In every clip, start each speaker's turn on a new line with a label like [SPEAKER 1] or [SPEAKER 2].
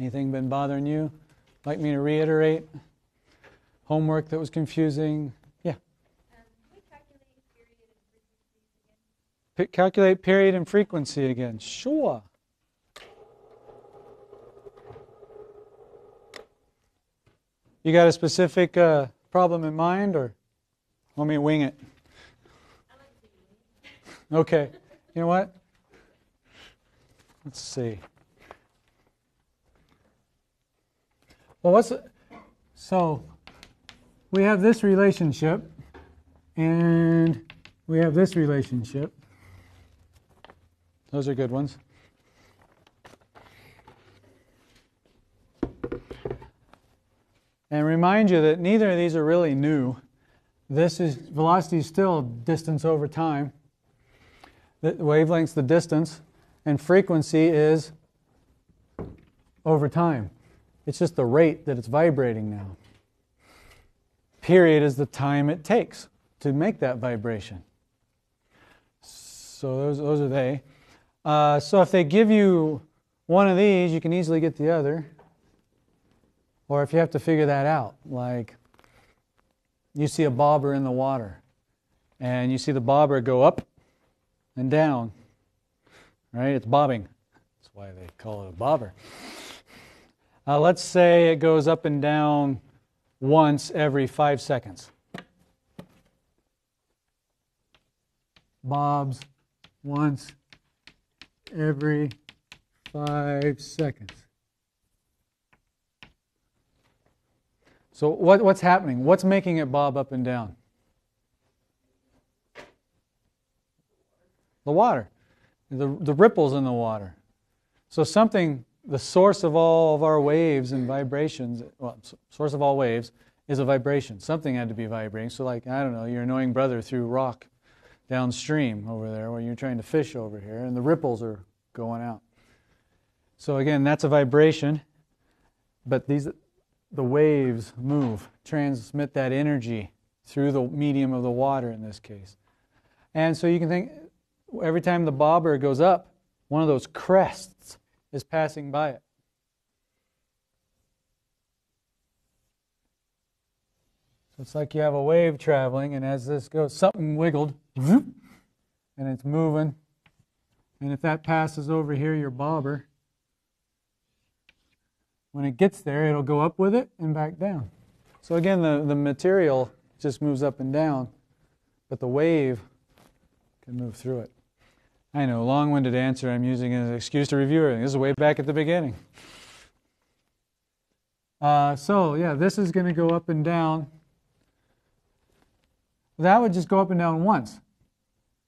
[SPEAKER 1] Anything been bothering you? Like me to reiterate? Homework that was confusing? Yeah.
[SPEAKER 2] Can we calculate period and frequency again?
[SPEAKER 1] Calculate period and frequency again. Sure. You got a specific problem in mind, or want me to wing it?
[SPEAKER 2] I like to wing it.
[SPEAKER 1] Okay. You know what? Let's see. Well, so we have this relationship, and we have this relationship. Those are good ones. And remind you that neither of these are really new. Velocity is still distance over time. The wavelength's the distance, and frequency is over time. It's just the rate that it's vibrating now. Period is the time it takes to make that vibration. So those are they. So if they give you one of these, you can easily get the other. Or if you have to figure that out, like you see a bobber in the water, and you see the bobber go up and down, right? It's bobbing. That's why they call it a bobber. Let's say it goes up and down once every 5 seconds. Bobs once every 5 seconds. So what's happening? What's making it bob up and down? The water. The ripples in the water. So something, the source of all of our waves and vibrations, well, source of all waves is a vibration. Something had to be vibrating. So like, I don't know, your annoying brother threw rock downstream over there where you're trying to fish over here, and the ripples are going out. So again, that's a vibration, but the waves move, transmit that energy through the medium of the water in this case. And so you can think, every time the bobber goes up, one of those crests is passing by it. So it's like you have a wave traveling, and as this goes, something wiggled, and it's moving. And if that passes over here, your bobber, when it gets there, it'll go up with it and back down. So again, the material just moves up and down, but the wave can move through it. I know, long-winded answer I'm using as an excuse to review everything. This is way back at the beginning. So yeah, this is going to go up and down. That would just go up and down once.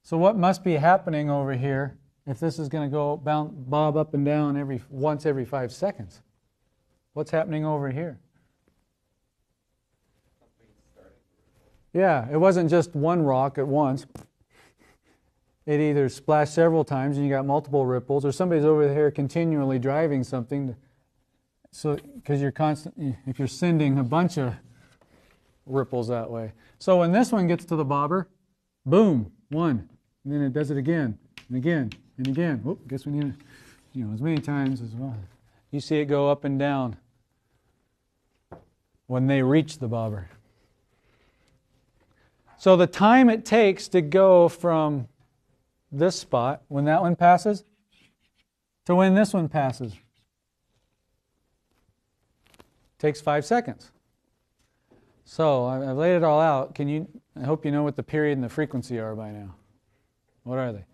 [SPEAKER 1] So what must be happening over here if this is going to go bob up and down once every 5 seconds? What's happening over here? Yeah, it wasn't just one rock at once. It either splashed several times and you got multiple ripples, or somebody's over here continually driving something. So, because if you're sending a bunch of ripples that way. So when this one gets to the bobber, boom, one, and then it does it again and again and again. Whoop, guess we need as many times as well. You see it go up and down when they reach the bobber. So the time it takes to go from this spot, when that one passes, to when this one passes, takes 5 seconds. So I've laid it all out. I hope you know what the period and the frequency are by now. What are they?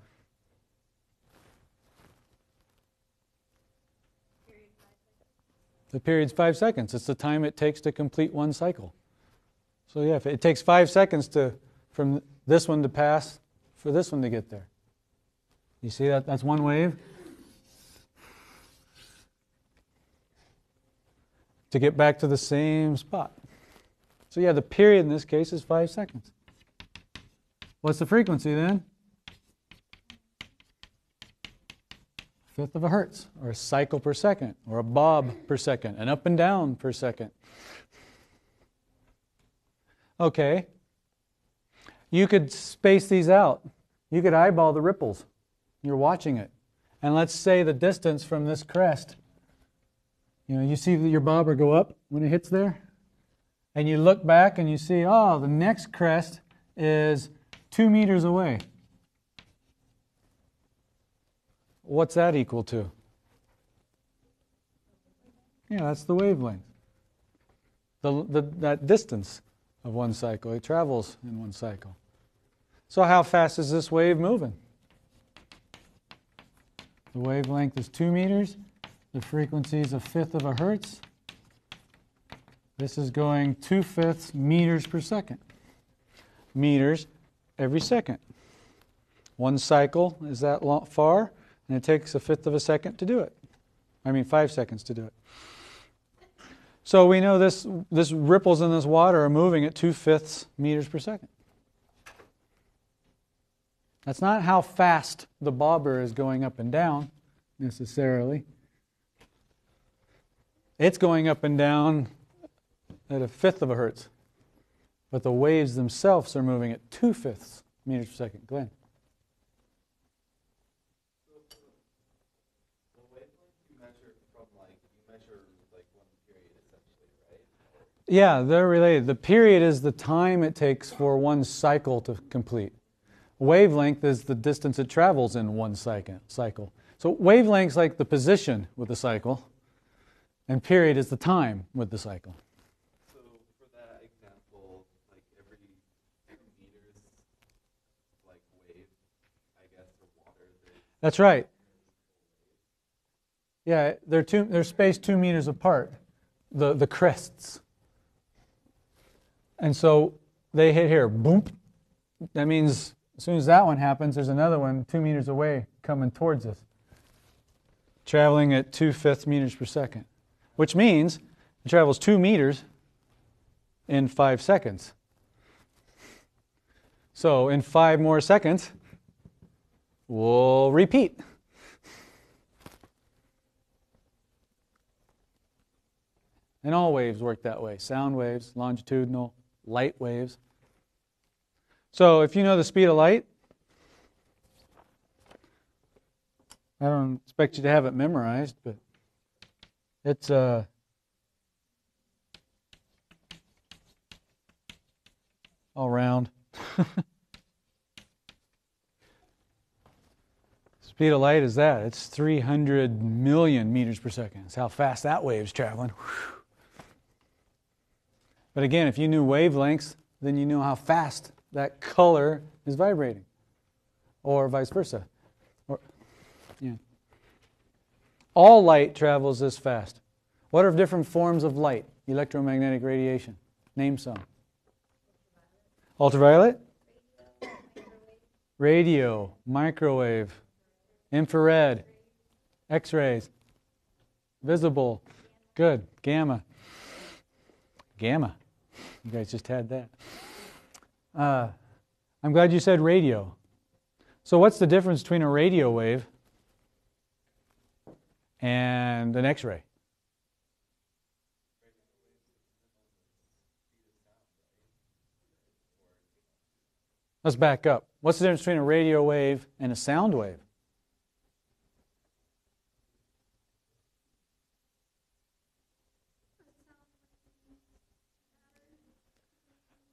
[SPEAKER 1] The period's 5 seconds. It's the time it takes to complete one cycle. So yeah, if it takes 5 seconds from this one to pass for this one to get there. You see that? That's one wave. To get back to the same spot. So yeah, the period in this case is 5 seconds. What's the frequency then? 1/5 of a hertz, or a cycle per second, or a bob per second, an up and down per second. Okay. You could space these out. You could eyeball the ripples. You're watching it. And let's say the distance from this crest You know, you see your bobber go up when it hits there, and you look back and you see, oh, the next crest is 2 meters away. What's that equal to? Yeah, that's the wavelength. That distance of one cycle. It travels in one cycle. So how fast is this wave moving? The wavelength is 2 meters. The frequency is 1/5 of a hertz. This is going 2/5 meters per second. Meters every second. One cycle is that far, and it takes 1/5 of a second to do it. 5 seconds to do it. So we know this ripples in this water are moving at 2/5 meters per second. That's not how fast the bobber is going up and down, necessarily. It's going up and down at 1/5 of a hertz. But the waves themselves are moving at 2/5 meters per second. Glenn?
[SPEAKER 3] The wavelength you measure from one period essentially, right?
[SPEAKER 1] Yeah, they're related. The period is the time it takes for one cycle to complete. Wavelength is the distance it travels in one cycle. So wavelength's like the position with the cycle, and period is the time with the cycle.
[SPEAKER 3] So for that example, like every 2 meters, like wave, I guess the water.
[SPEAKER 1] That's right. Yeah, they're spaced 2 meters apart, the crests. And so they hit here, boom. That means as soon as that one happens, there's another one 2 meters away coming towards us, traveling at 2/5 meters per second, which means it travels 2 meters in 5 seconds. So in 5 more seconds, we'll repeat. And all waves work that way. Sound waves, longitudinal, light waves. So if you know the speed of light, I don't expect you to have it memorized, but it's all round. Speed of light is that. It's 300 million meters per second. That's how fast that wave's traveling. But again, if you knew wavelengths, then you know how fast that color is vibrating, or vice versa. All light travels this fast. What are different forms of light? Electromagnetic radiation. Name some. Ultraviolet? Radio, microwave, infrared, X-rays, visible. Good. Gamma. Gamma. You guys just had that. I'm glad you said radio. So what's the difference between a radio wave and an X-ray? Let's back up. What's the difference between a radio wave and a sound wave?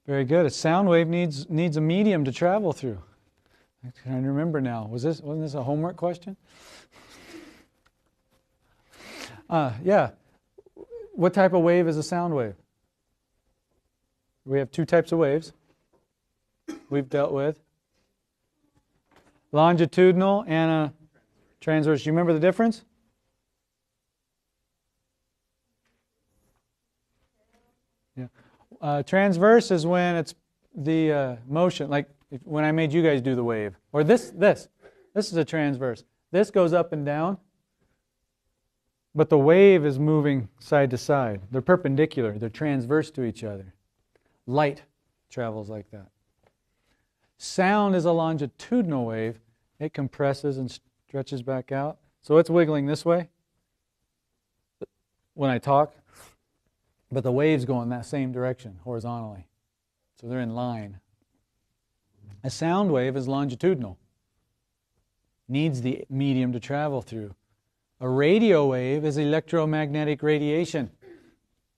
[SPEAKER 1] Very good. A sound wave needs a medium to travel through. I can remember now. Wasn't this a homework question? Yeah. What type of wave is a sound wave? We have 2 types of waves we've dealt with. Longitudinal and a transverse. You remember the difference? Yeah. Transverse is when it's the motion, like when I made you guys do the wave. Or this is a transverse. This goes up and down, but the wave is moving side to side. They're perpendicular. They're transverse to each other. Light travels like that. Sound is a longitudinal wave. It compresses and stretches back out. So it's wiggling this way when I talk, but the wave's going that same direction horizontally. So they're in line. A sound wave is longitudinal. Needs the medium to travel through. A radio wave is electromagnetic radiation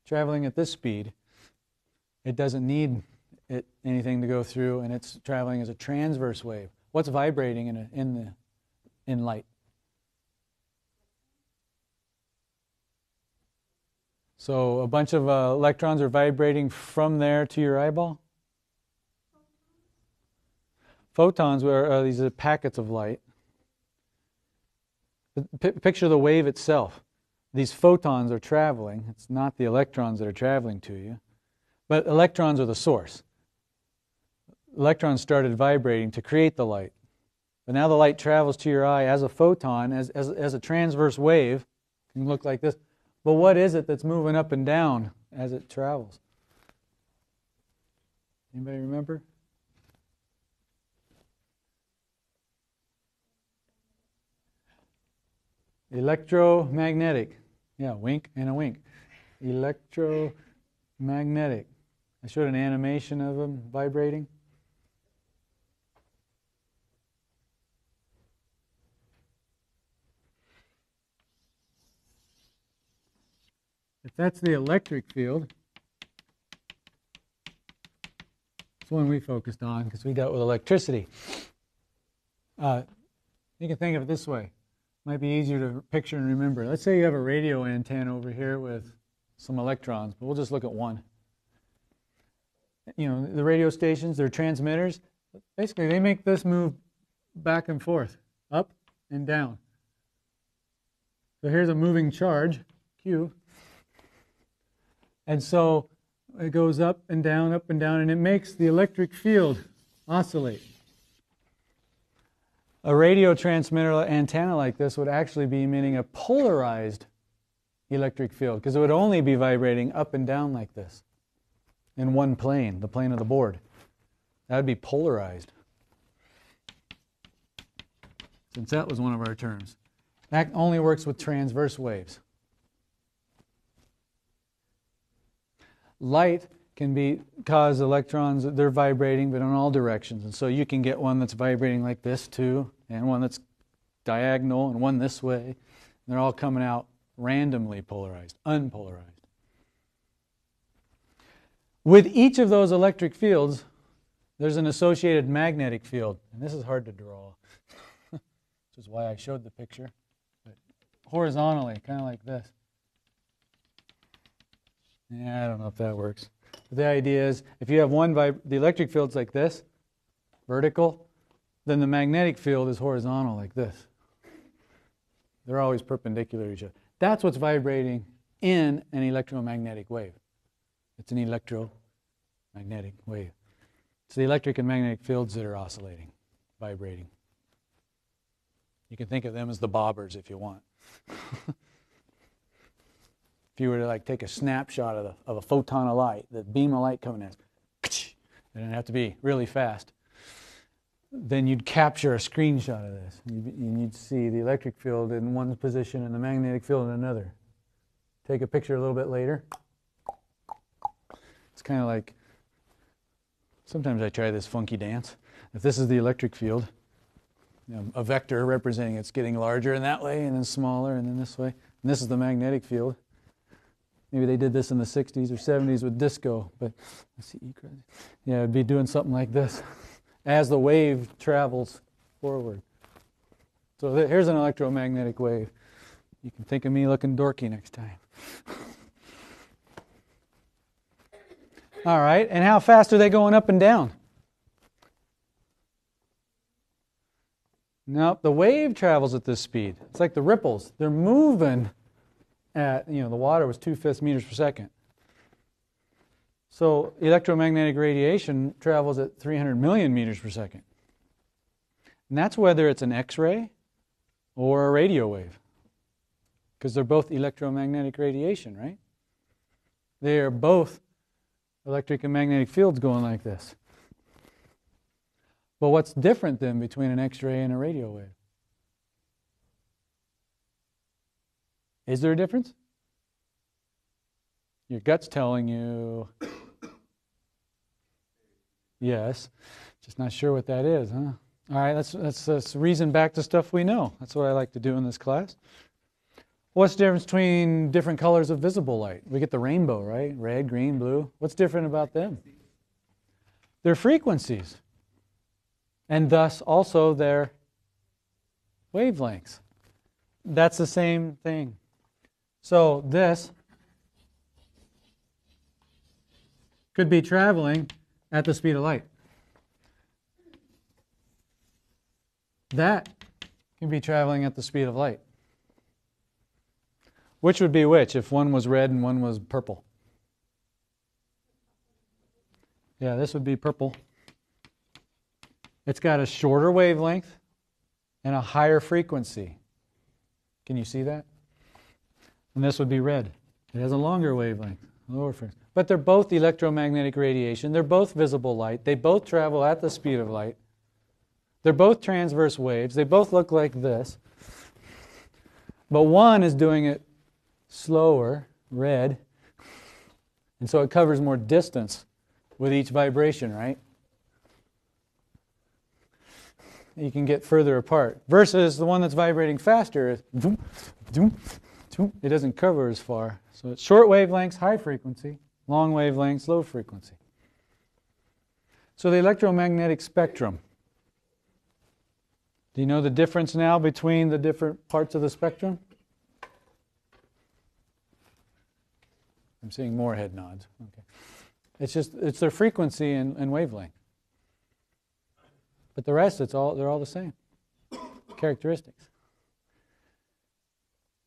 [SPEAKER 1] traveling at this speed. It doesn't need anything to go through, and it's traveling as a transverse wave. What's vibrating in light? So a bunch of electrons are vibrating from there to your eyeball. Photons are these are packets of light. Picture the wave itself. These photons are traveling. It's not the electrons that are traveling to you, but electrons are the source. Electrons started vibrating to create the light. But now the light travels to your eye as a photon, as a transverse wave. It can look like this. But what is it that's moving up and down as it travels? Anybody remember? Electromagnetic. Yeah, wink and a wink. Electromagnetic. I showed an animation of them vibrating. If that's the electric field, it's one we focused on because we dealt with electricity. You can think of it this way. Might be easier to picture and remember. Let's say you have a radio antenna over here with some electrons, but we'll just look at one. You know, the radio stations, they're transmitters. Basically, they make this move back and forth, up and down. So here's a moving charge, Q. And so it goes up and down, and it makes the electric field oscillate. A radio transmitter antenna like this would actually be emitting a polarized electric field because it would only be vibrating up and down like this in one plane, the plane of the board. That would be polarized, since that was one of our terms. That only works with transverse waves. Light can cause electrons, they're vibrating, but in all directions. And so you can get one that's vibrating like this too, and one that's diagonal, and one this way. And they're all coming out randomly polarized, unpolarized. With each of those electric fields, there's an associated magnetic field. And this is hard to draw, which is why I showed the picture. But horizontally, kind of like this. Yeah, I don't know if that works. But the idea is, if you have the electric field's like this, vertical, then the magnetic field is horizontal like this. They're always perpendicular to each other. That's what's vibrating in an electromagnetic wave. It's an electromagnetic wave. It's the electric and magnetic fields that are oscillating, vibrating. You can think of them as the bobbers if you want. If you were to take a snapshot of a photon of light, the beam of light coming in, and it'd have to be really fast, then you'd capture a screenshot of this. And you'd see the electric field in one position and the magnetic field in another. Take a picture a little bit later. It's kind of like, sometimes I try this funky dance. If this is the electric field, a vector representing it's getting larger in that way and then smaller and then this way. And this is the magnetic field. Maybe they did this in the 60s or 70s with disco, but let's see, yeah, it'd be doing something like this as the wave travels forward. So here's an electromagnetic wave. You can think of me looking dorky next time. All right, and how fast are they going up and down? Nope, the wave travels at this speed. It's like the ripples. They're moving at, the water was 2/5 meters per second. So electromagnetic radiation travels at 300 million meters per second. And that's whether it's an X-ray or a radio wave, because they're both electromagnetic radiation, right? They are both electric and magnetic fields going like this. But what's different then between an X-ray and a radio wave? Is there a difference? Your gut's telling you yes. Just not sure what that is, huh? All right, let's reason back to stuff we know. That's what I like to do in this class. What's the difference between different colors of visible light? We get the rainbow, right? Red, green, blue. What's different about them? Their frequencies. And thus also their wavelengths. That's the same thing. So this could be traveling at the speed of light. That can be traveling at the speed of light. Which would be which if one was red and one was purple? Yeah, this would be purple. It's got a shorter wavelength and a higher frequency. Can you see that? And this would be red. It has a longer wavelength, lower frequency. But they're both electromagnetic radiation. They're both visible light. They both travel at the speed of light. They're both transverse waves. They both look like this. But one is doing it slower, red, and so it covers more distance with each vibration, right? You can get further apart. Versus the one that's vibrating faster, it doesn't cover as far. So it's short wavelengths, high frequency, long wavelengths, low frequency. So the electromagnetic spectrum. Do you know the difference now between the different parts of the spectrum? I'm seeing more head nods. Okay. It's their frequency and wavelength. But the rest, they're all the same characteristics.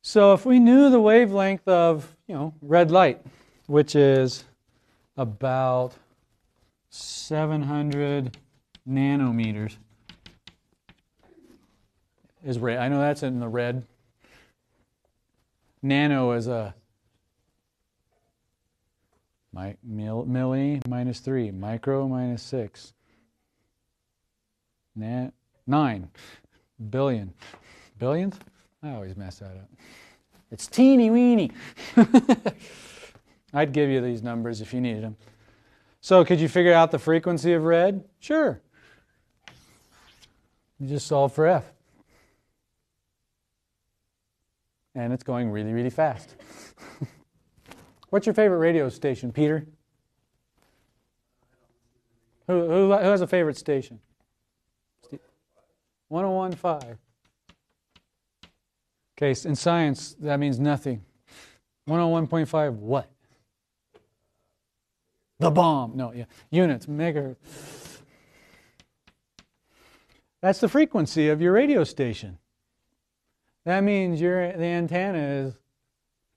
[SPEAKER 1] So if we knew the wavelength of, red light, which is about 700 nanometers, is red. I know that's in the red. Nano is a milli minus 3, micro minus 6, 9 billion. Billionth? I always mess that up. It's teeny weeny. I'd give you these numbers if you needed them. So could you figure out the frequency of red? Sure. You just solve for F. And it's going really, really fast. What's your favorite radio station, Peter? Who has a favorite station? 101.5. Okay, in science, that means nothing. 101.5, what? The bomb. No, yeah. Units, megahertz. That's the frequency of your radio station. That means the antenna is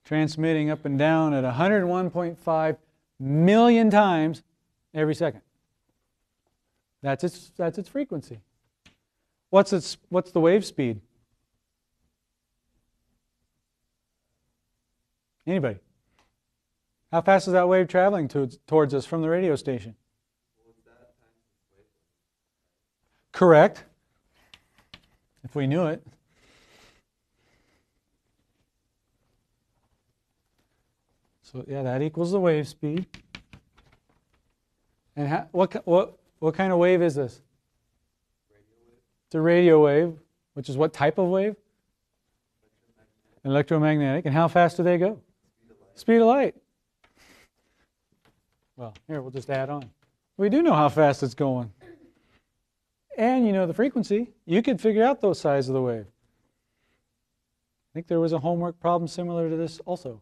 [SPEAKER 1] transmitting up and down at 101.5 million times every second. That's its frequency. What's the wave speed? Anybody? How fast is that wave traveling towards us from the radio station? Correct. If we knew it. So yeah, that equals the wave speed. And what kind of wave is this? It's a radio wave, which is what type of wave? Electromagnetic. And how fast do they go? Speed of light. Well, here, we'll just add on. We do know how fast it's going. And you know the frequency. You could figure out those size of the wave. I think there was a homework problem similar to this also.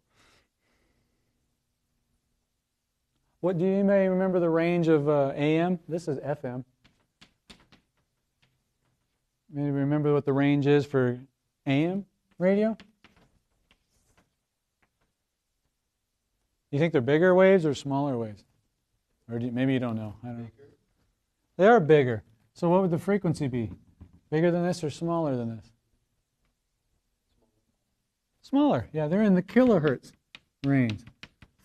[SPEAKER 1] Do you may remember the range of AM? This is FM. Maybe remember what the range is for AM radio? You think they're bigger waves or smaller waves? Or maybe you don't know. I don't know. They are bigger. So what would the frequency be? Bigger than this or smaller than this? Smaller. Yeah, they're in the kilohertz range.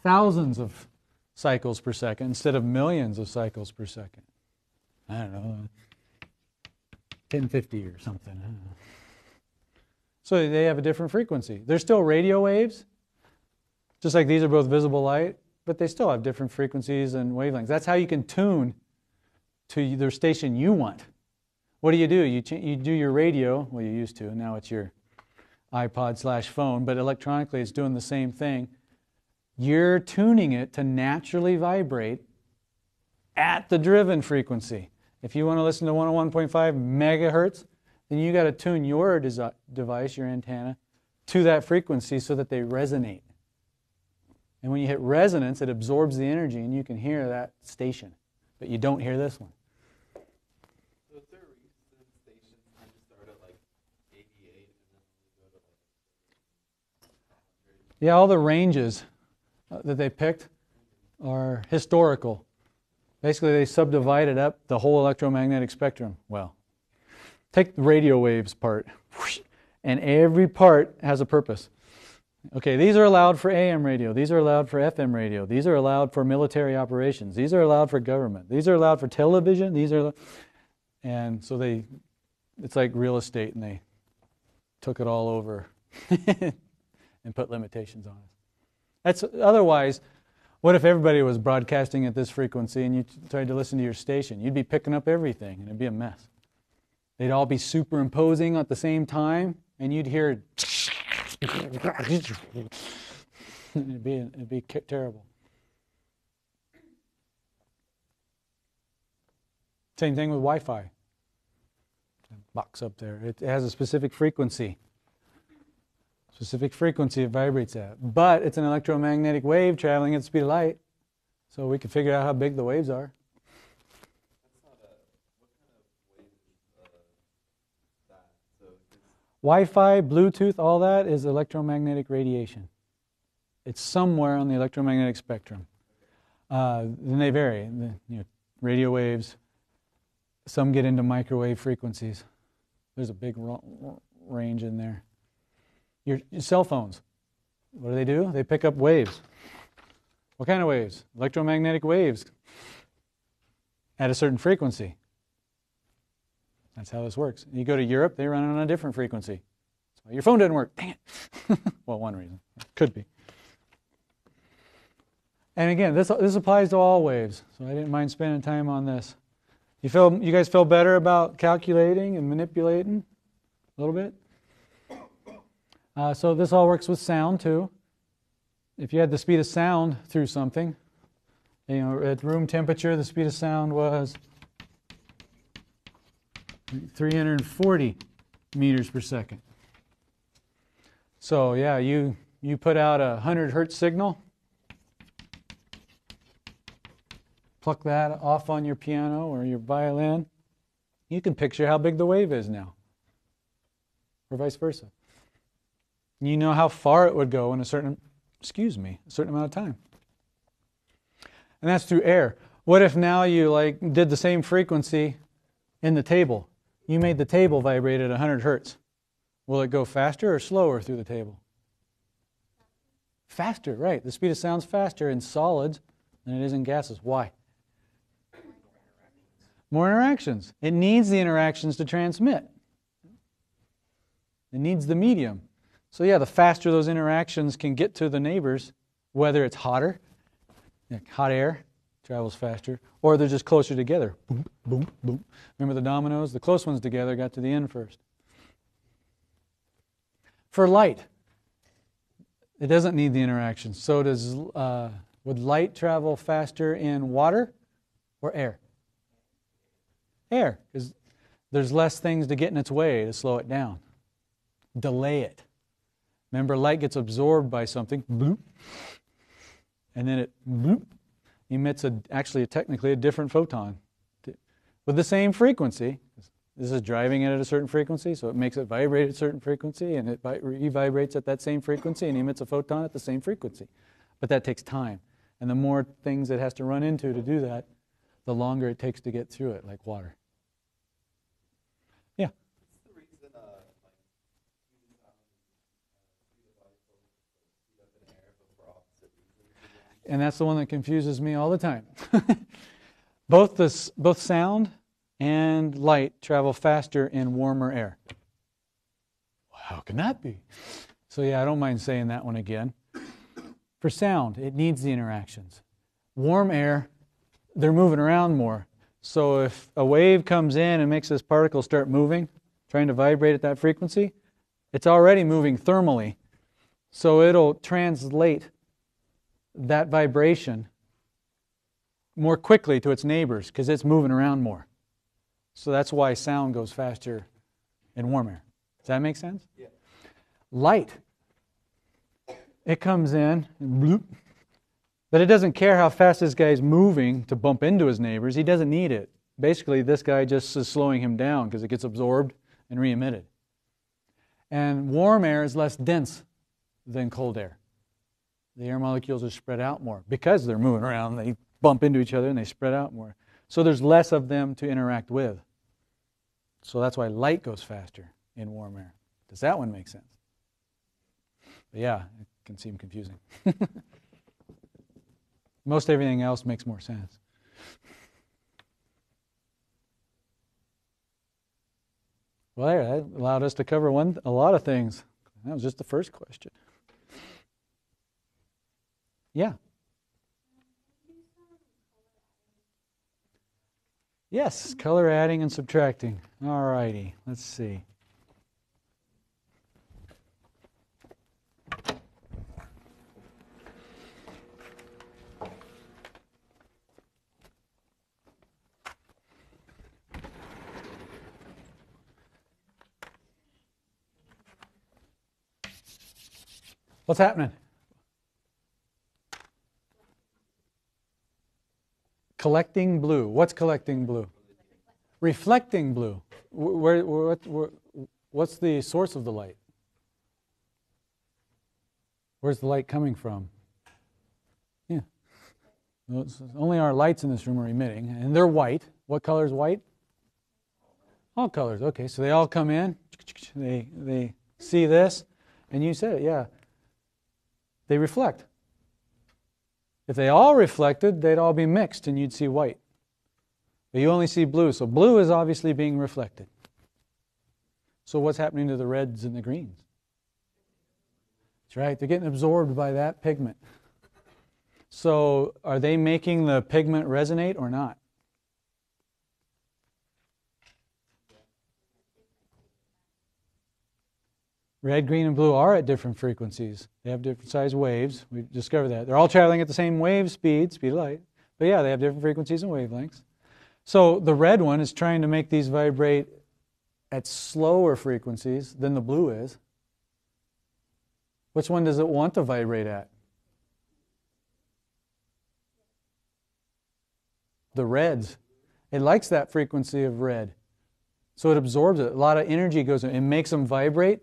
[SPEAKER 1] Thousands of cycles per second instead of millions of cycles per second. I don't know. 1050 or something. I don't know. So they have a different frequency. They're still radio waves, just like these are both visible light, but they still have different frequencies and wavelengths. That's how you can tune to the station you want. What do? You do your radio, well you used to, now it's your iPod/phone, but electronically it's doing the same thing. You're tuning it to naturally vibrate at the driven frequency. If you want to listen to 101.5 megahertz, then you got to tune your device, your antenna, to that frequency so that they resonate. And when you hit resonance, it absorbs the energy and you can hear that station, but you don't hear this one.
[SPEAKER 3] So is there a reason stations tend to start at like 88 and then go to like 100?
[SPEAKER 1] Yeah, all the ranges that they picked are historical. Basically, they subdivided up the whole electromagnetic spectrum. Well, take the radio waves part, and every part has a purpose. Okay, these are allowed for AM radio. These are allowed for FM radio. These are allowed for military operations. These are allowed for government. These are allowed for television. And so it's like real estate, and they took it all over and put limitations on it. Otherwise, what if everybody was broadcasting at this frequency and you tried to listen to your station? You'd be picking up everything, and it'd be a mess. They'd all be superimposing at the same time, and you'd hear it'd be terrible. Same thing with Wi-Fi. Box up there. It has a specific frequency. Specific frequency it vibrates at. But it's an electromagnetic wave traveling at the speed of light. So we can figure out how big the waves are.
[SPEAKER 3] That's not what kind of wave is that? So
[SPEAKER 1] Wi-Fi, Bluetooth, all that is electromagnetic radiation. It's somewhere on the electromagnetic spectrum. Then they vary. Radio waves, some get into microwave frequencies. There's a big range in there. Your cell phones, what do? They pick up waves. What kind of waves? Electromagnetic waves at a certain frequency. That's how this works. You go to Europe, they run on a different frequency. So your phone doesn't work. Dang it. Well, one reason. Could be. And again, this applies to all waves, so I didn't mind spending time on this. You guys feel better about calculating and manipulating a little bit? So this all works with sound too. If you had the speed of sound through something, at room temperature, the speed of sound was 340 meters per second. So yeah, you put out a 100 hertz signal, pluck that off on your piano or your violin, you can picture how big the wave is now, or vice versa. You know how far it would go in a certain amount of time. And that's through air. What if now you did the same frequency in the table? You made the table vibrate at 100 hertz. Will it go faster or slower through the table? Faster, right. The speed of sound's faster in solids than it is in gases. Why? More interactions. It needs the interactions to transmit. It needs the medium. So yeah, the faster those interactions can get to the neighbors, whether it's hotter, hot air travels faster, or they're just closer together. Boom, boom, boom. Remember the dominoes? The close ones together got to the end first. For light, it doesn't need the interactions. So would light travel faster in water or air? Air, because there's less things to get in its way to slow it down. Delay it. Remember, light gets absorbed by something, bloop, and then it bloop, emits technically a different photon with the same frequency. This is driving it at a certain frequency, so it makes it vibrate at a certain frequency, and it re-vibrates at that same frequency and emits a photon at the same frequency. But that takes time, and the more things it has to run into to do that, the longer it takes to get through it, like water. Yeah?
[SPEAKER 3] what's the reason speed of light speed up in air, but for opposite reasons?
[SPEAKER 1] And that's the one that confuses me all the time. Both sound and light travel faster in warmer air. Well, how can that be? So yeah, I don't mind saying that one again. For sound, it needs the interactions. Warm air, they're moving around more. So if a wave comes in and makes this particle start moving, trying to vibrate at that frequency, It's already moving thermally. So it'll translate that vibration more quickly to its neighbors because it's moving around more. So that's why sound goes faster in warm air. Does that make sense?
[SPEAKER 3] Yeah.
[SPEAKER 1] Light. It comes in, and bloop, but it doesn't care how fast this guy's moving to bump into his neighbors. He doesn't need it. Basically, this guy just is slowing him down because it gets absorbed and re-emitted. And warm air is less dense than cold air. The air molecules are spread out more because they're moving around. They bump into each other and they spread out more. So there's less of them to interact with. So that's why light goes faster in warm air. Does that one make sense? But yeah, it can seem confusing. Most everything else makes more sense. Well, there, that allowed us to cover a lot of things. That was just the first question. Yeah. Yes, color adding and subtracting. All righty, let's see. What's happening? Collecting blue. What's collecting blue? Reflecting blue. What's the source of the light? Where's the light coming from? Yeah. Only our lights in this room are emitting, and they're white. What color is white? All colors. Okay, so they all come in. They see this, and you said it, yeah. They reflect. If they all reflected, they'd all be mixed and you'd see white. But you only see blue, so blue is obviously being reflected. So what's happening to the reds and the greens? That's right, they're getting absorbed by that pigment. So are they making the pigment resonate or not? Red, green, and blue are at different frequencies. They have different size waves. We discovered that. They're all traveling at the same wave speed of light. But yeah, they have different frequencies and wavelengths. So the red one is trying to make these vibrate at slower frequencies than the blue is. Which one does it want to vibrate at? The reds. It likes that frequency of red. So it absorbs it. A lot of energy goes in. It makes them vibrate.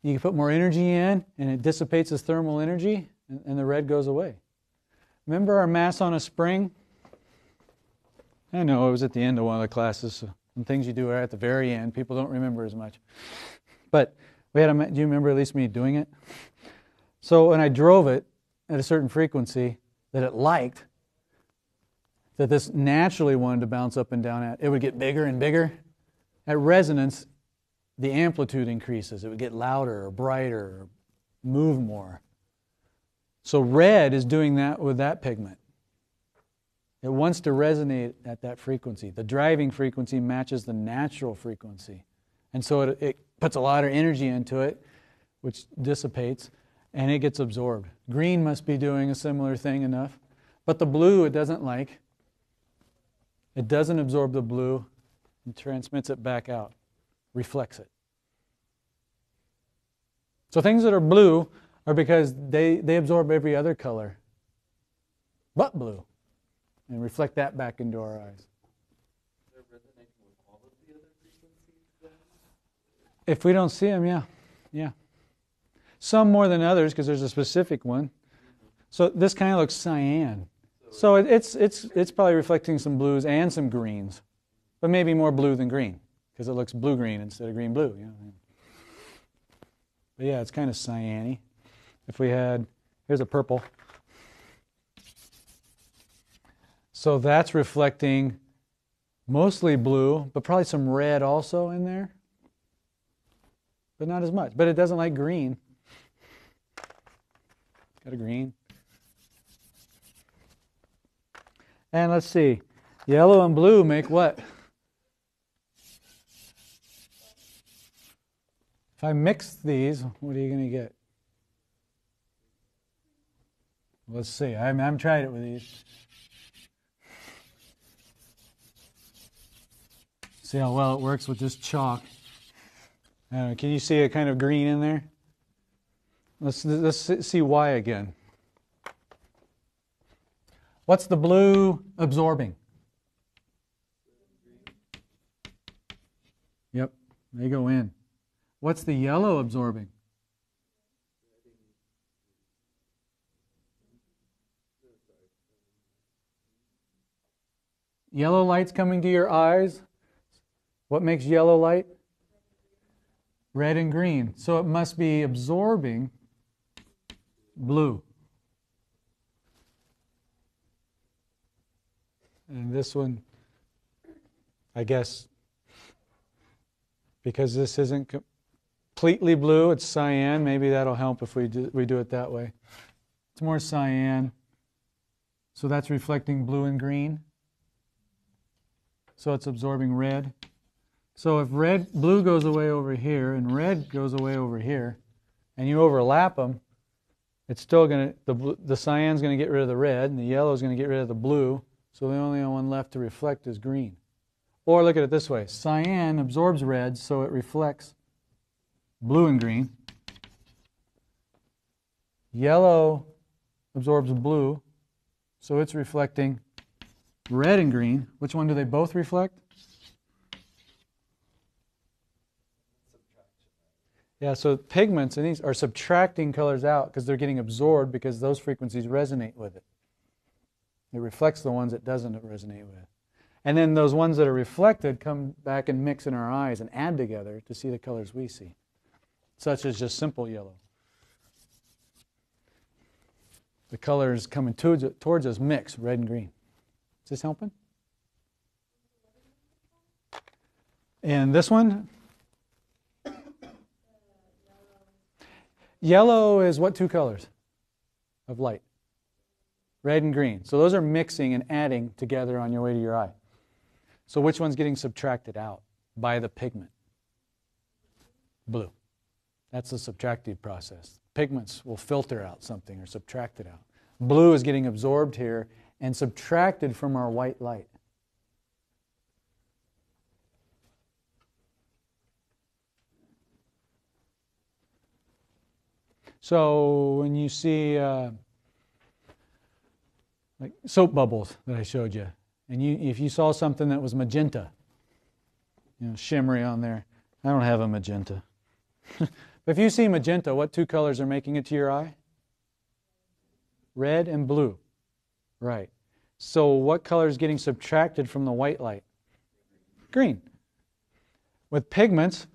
[SPEAKER 1] You can put more energy in, and it dissipates as thermal energy, and the red goes away. Remember our mass on a spring? I know, it was at the end of one of the classes. So some things you do are at the very end. People don't remember as much. But do you remember at least me doing it? So when I drove it at a certain frequency that it liked, that this naturally wanted to bounce up and down at, it would get bigger and bigger. At resonance, the amplitude increases. It would get louder or brighter or move more. So red is doing that with that pigment. It wants to resonate at that frequency. The driving frequency matches the natural frequency. And so it puts a lot of energy into it, which dissipates, and it gets absorbed. Green must be doing a similar thing enough. But the blue it doesn't like. It doesn't absorb the blue and transmits it back out. Reflects it. So things that are blue are because they absorb every other color but blue and reflect that back into our eyes.
[SPEAKER 3] They're resonating with all of the other frequencies then?
[SPEAKER 1] If we don't see them, yeah. Some more than others because there's a specific one. So this kind of looks cyan. So it's probably reflecting some blues and some greens, but maybe more blue than green. Because it looks blue-green instead of green-blue. You know? But yeah, it's kind of cyan-y. If we had, here's a purple. So that's reflecting mostly blue, but probably some red also in there. But not as much. But it doesn't like green. Got a green. And let's see. Yellow and blue make what? If I mix these, what are you going to get? Let's see. I haven't tried it with these. See how well it works with just chalk. I don't know, can you see a kind of green in there? Let's see why again. What's the blue absorbing? Yep, they go in. What's the yellow absorbing? Yellow light's coming to your eyes. What makes yellow light? Red and green. So it must be absorbing blue. And this one, I guess, because this isn't completely blue, it's cyan. Maybe that'll help if we do it that way. It's more cyan. So that's reflecting blue and green. So it's absorbing red. So if blue goes away over here and red goes away over here, and you overlap them, it's still going to, the cyan's going to get rid of the red, and the yellow's going to get rid of the blue, so the only one left to reflect is green. Or look at it this way, cyan absorbs red, so it reflects blue and green. Yellow absorbs blue, so it's reflecting red and green. Which one do they both reflect? Yeah, so pigments in these are subtracting colors out because they're getting absorbed because those frequencies resonate with it. It reflects the ones it doesn't resonate with. And then those ones that are reflected come back and mix in our eyes and add together to see the colors we see, such as just simple yellow. The colors coming towards us mix, red and green. Is this helping? And this one? Yellow is what two colors of light? Red and green. So those are mixing and adding together on your way to your eye. So which one's getting subtracted out by the pigment? Blue. That's the subtractive process. Pigments will filter out something or subtract it out. Blue is getting absorbed here and subtracted from our white light. So when you see like soap bubbles that I showed you, and if you saw something that was magenta, shimmery on there, I don't have a magenta. But if you see magenta, what two colors are making it to your eye? Red and blue. Right. So what color is getting subtracted from the white light? Green. With pigments,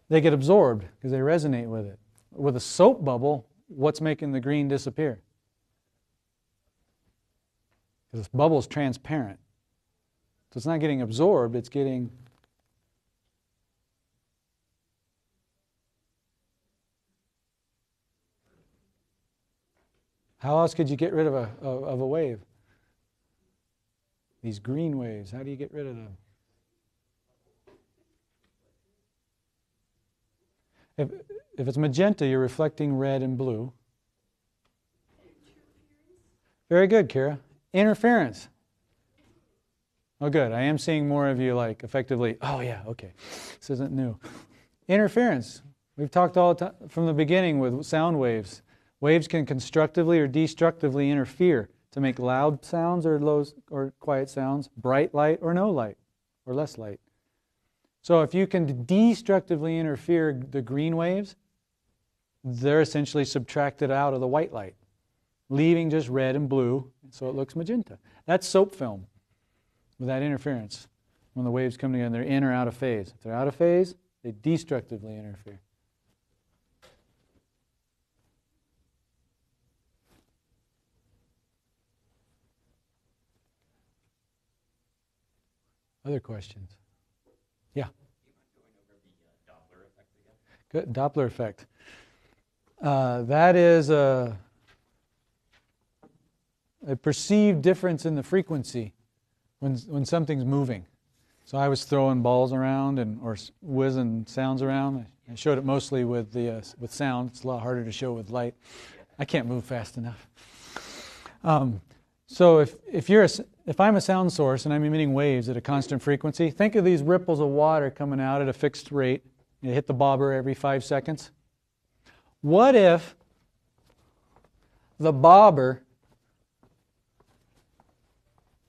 [SPEAKER 1] they get absorbed because they resonate with it. With a soap bubble, what's making the green disappear? Because this bubble is transparent. So it's not getting absorbed, it's getting... How else could you get rid of a wave? These green waves, how do you get rid of them? If it's magenta, you're reflecting red and blue. Very good, Kira. Interference. Oh, good. I am seeing more of you like effectively, oh yeah, okay. This isn't new. Interference. We've talked all the time from the beginning with sound waves. Waves can constructively or destructively interfere to make loud sounds or low or quiet sounds, bright light or no light, or less light. So if you can destructively interfere the green waves, they're essentially subtracted out of the white light, leaving just red and blue, so it looks magenta. That's soap film with that interference. When the waves come together, they're in or out of phase. If they're out of phase, they destructively interfere. Other questions? Yeah. Good. Doppler effect. That is a perceived difference in the frequency when something's moving. So I was throwing balls around or whizzing sounds around. I showed it mostly with with sound. It's a lot harder to show with light. I can't move fast enough. So if I'm a sound source and I'm emitting waves at a constant frequency, think of these ripples of water coming out at a fixed rate. You hit the bobber every 5 seconds. What if the bobber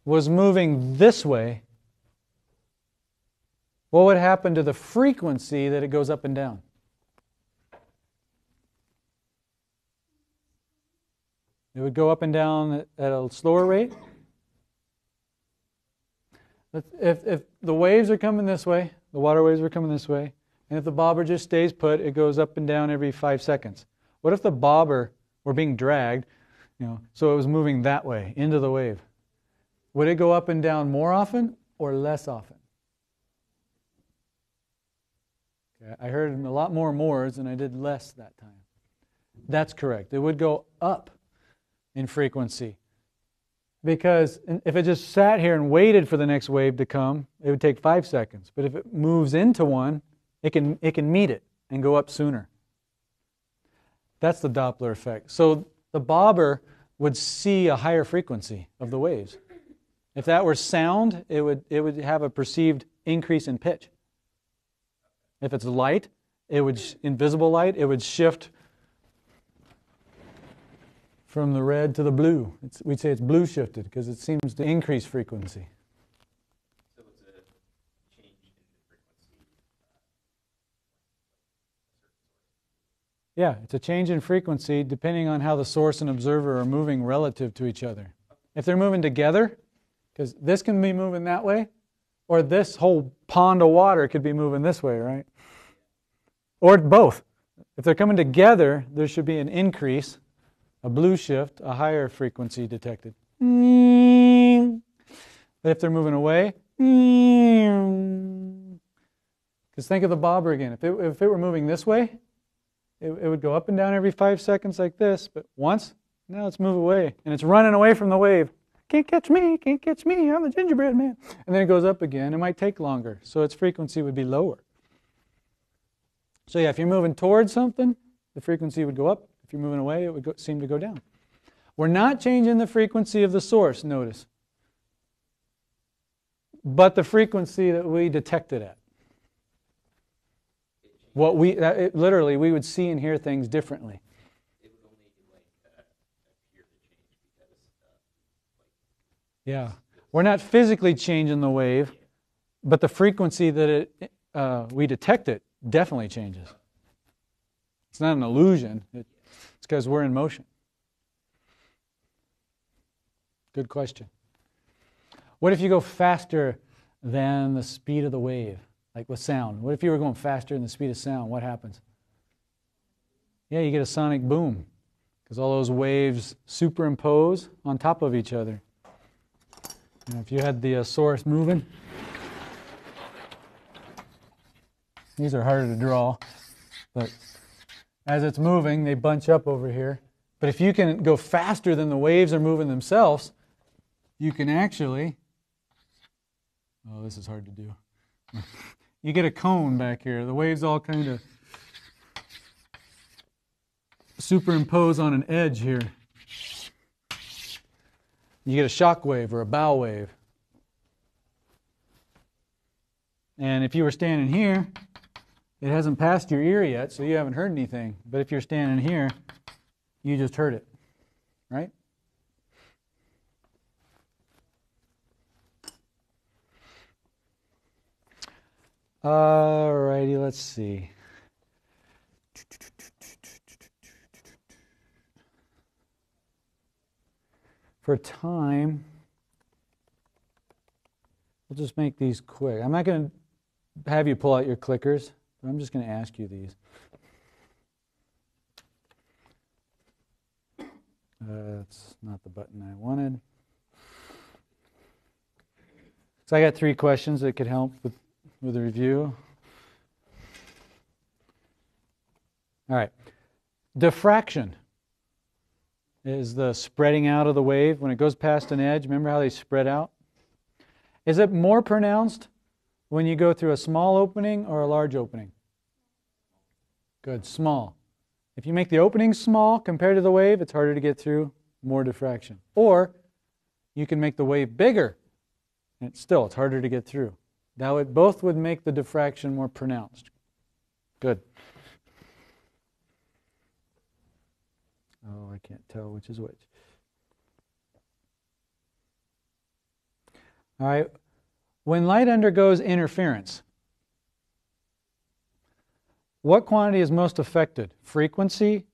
[SPEAKER 1] was moving this way? What would happen to the frequency that it goes up and down? It would go up and down at a slower rate. If the waves are coming this way, the water waves are coming this way, and if the bobber just stays put, it goes up and down every 5 seconds. What if the bobber were being dragged, so it was moving that way, into the wave? Would it go up and down more often or less often? Okay, I heard a lot more mores than I did less that time. That's correct. It would go up in frequency. Because if it just sat here and waited for the next wave to come, it would take 5 seconds. But if it moves into one, it can meet it and go up sooner. That's the Doppler effect. So the bobber would see a higher frequency of the waves. If that were sound, it would have a perceived increase in pitch. If it's light, invisible light, it would shift from the red to the blue. We'd say it's blue shifted because it seems to increase frequency.
[SPEAKER 3] So it's a change in the frequency.
[SPEAKER 1] Yeah, it's a change in frequency depending on how the source and observer are moving relative to each other. If they're moving together, because this can be moving that way, or this whole pond of water could be moving this way, right? Or both. If they're coming together, there should be an increase, a blue shift, a higher frequency detected. But if they're moving away, because think of the bobber again. If it were moving this way, it would go up and down every 5 seconds like this, but once, now it's move away. And it's running away from the wave. Can't catch me, I'm the gingerbread man. And then it goes up again. It might take longer, so its frequency would be lower. So yeah, if you're moving towards something, the frequency would go up. If you're moving away, it would seem to go down. We're not changing the frequency of the source, notice, but the frequency that we detect it at. Literally, we would see and hear things differently.
[SPEAKER 3] It would only appear to change because
[SPEAKER 1] yeah, we're not physically changing the wave, but the frequency that we detect it definitely changes. It's not an illusion. It's because we're in motion. Good question. What if you go faster than the speed of the wave, like with sound? What if you were going faster than the speed of sound? What happens? Yeah, you get a sonic boom because all those waves superimpose on top of each other. And if you had the source moving, these are harder to draw, but as it's moving, they bunch up over here. But if you can go faster than the waves are moving themselves, you can actually, oh, this is hard to do. You get a cone back here. The waves all kind of superimpose on an edge here. You get a shock wave or a bow wave. And if you were standing here, it hasn't passed your ear yet, so you haven't heard anything. But if you're standing here, you just heard it, right? All righty, let's see. For time, we'll just make these quick. I'm not going to have you pull out your clickers, but I'm just going to ask you these. That's not the button I wanted. So I got 3 questions that could help with the review. All right. Diffraction is the spreading out of the wave. When it goes past an edge, remember how they spread out? Is it more pronounced when you go through a small opening or a large opening? Good, small. If you make the opening small compared to the wave, it's harder to get through, more diffraction. Or you can make the wave bigger, and it's harder to get through. Now, both would make the diffraction more pronounced. Good. Oh, I can't tell which is which. All right. When light undergoes interference, what quantity is most affected? Frequency,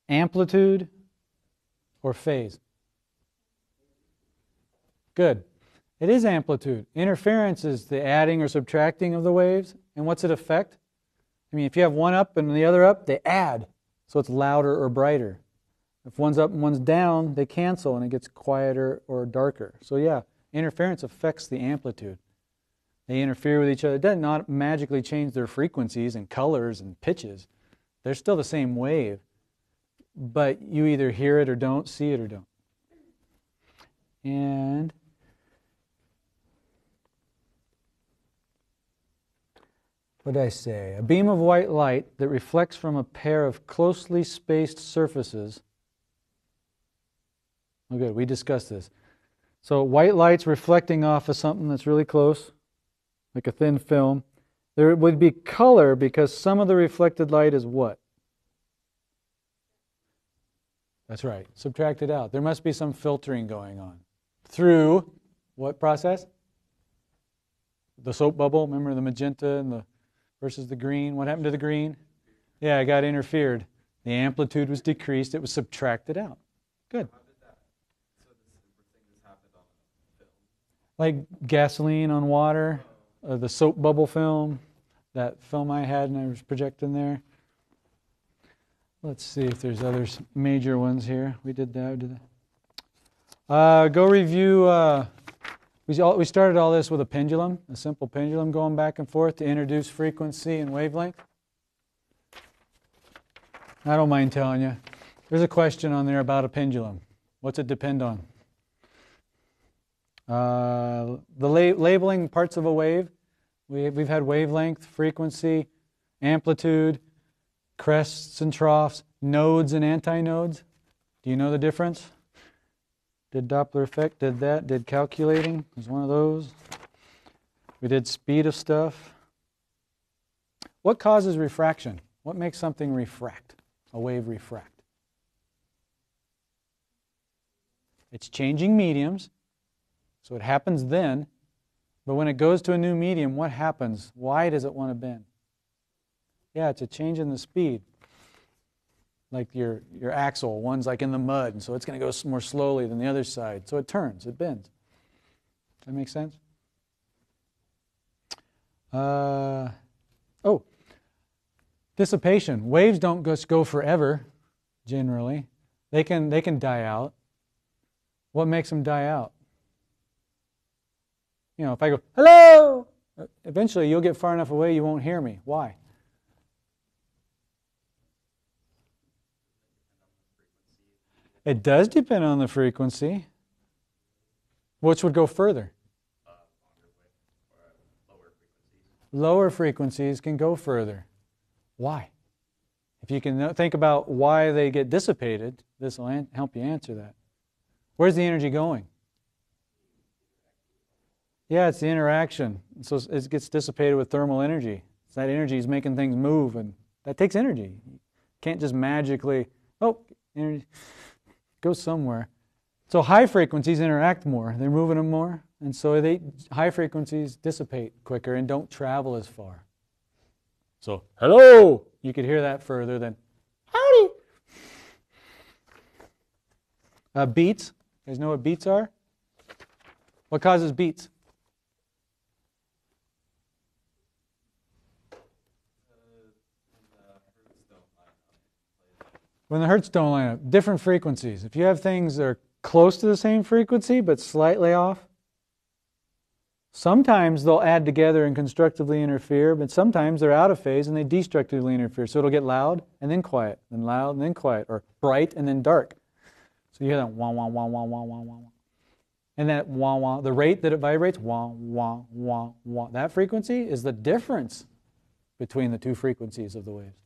[SPEAKER 1] amplitude, or phase? Good. It is amplitude. Interference is the adding or subtracting of the waves. And what's it affect? I mean, if you have one up and the other up, they add. So it's louder or brighter. If one's up and one's down, they cancel and it gets quieter or darker. So yeah, interference affects the amplitude. They interfere with each other. It does not magically change their frequencies and colors and pitches. They're still the same wave. But you either hear it or don't, see it or don't. And what did I say? A beam of white light that reflects from a pair of closely spaced surfaces. Oh, good. We discussed this. So white light's reflecting off of something that's really close, like a thin film. There would be color because some of the reflected light is what? That's right. Subtract it out. There must be some filtering going on. Through what process? The soap bubble. Remember the magenta and the versus the green. What happened to the green? Yeah, it got interfered. The amplitude was decreased. It was subtracted out. Good.
[SPEAKER 3] How did that? So this thing just happened on film.
[SPEAKER 1] Like gasoline on water, the soap bubble film, that film I had and I was projecting there. Let's see if there's other major ones here. We did that. Go review. We started all this with a pendulum, a simple pendulum going back and forth to introduce frequency and wavelength. I don't mind telling you. There's a question on there about a pendulum. What's it depend on? The labeling parts of a wave. We've had wavelength, frequency, amplitude, crests and troughs, nodes and antinodes. Do you know the difference? Did Doppler effect, did that, did calculating, was one of those. We did speed of stuff. What causes refraction? What makes something refract, a wave refract? It's changing mediums, so it happens then, but when it goes to a new medium, what happens? Why does it want to bend? Yeah, it's a change in the speed. Like your axle, one's like in the mud, and so it's going to go more slowly than the other side. So it turns, it bends. Does that make sense? Dissipation. Waves don't just go forever, generally. They can die out. What makes them die out? You know, if I go, hello, eventually you'll get far enough away you won't hear me. Why? It does depend on the frequency. Which would go further? Lower frequencies can go further. Why? If you can think about why they get dissipated, this will help you answer that. Where's the energy going? Yeah, it's the interaction. So it gets dissipated with thermal energy. So that energy is making things move, and that takes energy. You can't just magically, energy goes somewhere. So high frequencies interact more. They're moving them more. And so high frequencies dissipate quicker and don't travel as far. So, hello! You could hear that further than, howdy! Beats. You guys know what beats are? What causes beats? When the hertz don't line up, different frequencies. If you have things that are close to the same frequency but slightly off, sometimes they'll add together and constructively interfere, but sometimes they're out of phase and they destructively interfere. So it'll get loud and then quiet, then loud and then quiet, or bright and then dark. So you hear that wah, wah, wah, wah, wah, wah, wah. And that wah, wah, the rate that it vibrates, wah, wah, wah, wah. That frequency is the difference between the two frequencies of the waves.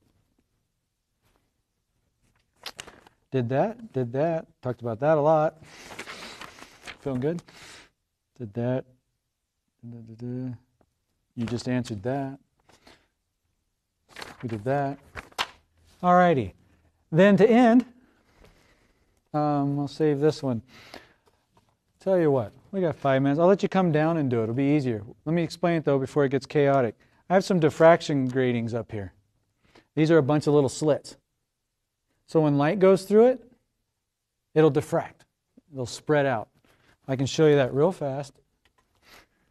[SPEAKER 1] Did that. Talked about that a lot. Feeling good? Did that. You just answered that. We did that. Alrighty. Then to end, I'll save this one. Tell you what, we got 5 minutes. I'll let you come down and do it. It'll be easier. Let me explain it though before it gets chaotic. I have some diffraction gratings up here. These are a bunch of little slits. So when light goes through it, it'll diffract. It'll spread out. I can show you that real fast.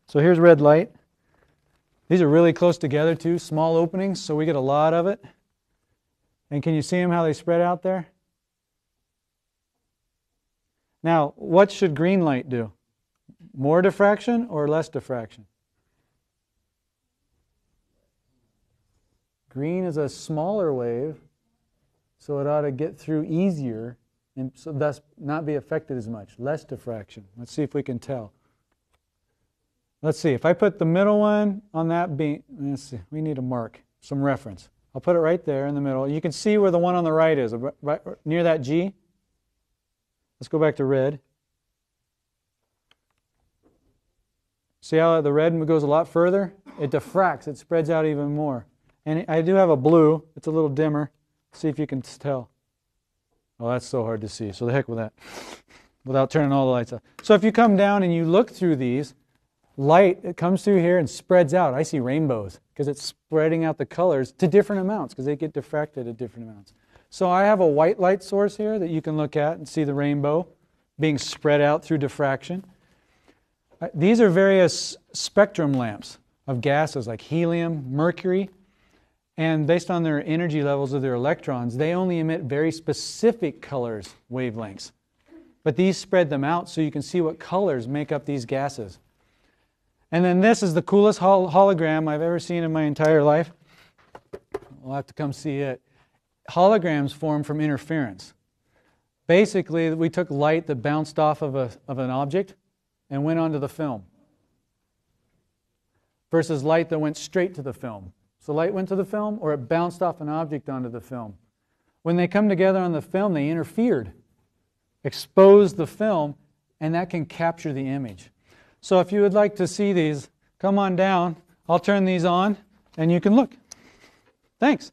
[SPEAKER 1] So here's red light. These are really close together too, small openings, so we get a lot of it. And can you see them how they spread out there? Now, what should green light do? More diffraction or less diffraction? Green is a smaller wave, so it ought to get through easier and so thus not be affected as much. Less diffraction. Let's see if we can tell. Let's see, if I put the middle one on that beam, let's see, we need a mark, some reference. I'll put it right there in the middle. You can see where the one on the right is, right near that G. Let's go back to red. See how the red goes a lot further? It diffracts, it spreads out even more. And I do have a blue, it's a little dimmer. See if you can tell. Oh, that's so hard to see, so the heck with that. Without turning all the lights off. So if you come down and you look through these, light, it comes through here and spreads out. I see rainbows because it's spreading out the colors to different amounts because they get diffracted at different amounts. So I have a white light source here that you can look at and see the rainbow being spread out through diffraction. These are various spectrum lamps of gases like helium, mercury, and based on their energy levels of their electrons, they only emit very specific colors, wavelengths. But these spread them out so you can see what colors make up these gases. And then this is the coolest hologram I've ever seen in my entire life. We'll have to come see it. Holograms form from interference. Basically, we took light that bounced off of an object and went onto the film versus light that went straight to the film. So light went to the film or it bounced off an object onto the film. When they come together on the film, they interfered, exposed the film, and that can capture the image. So if you would like to see these, come on down. I'll turn these on and you can look. Thanks.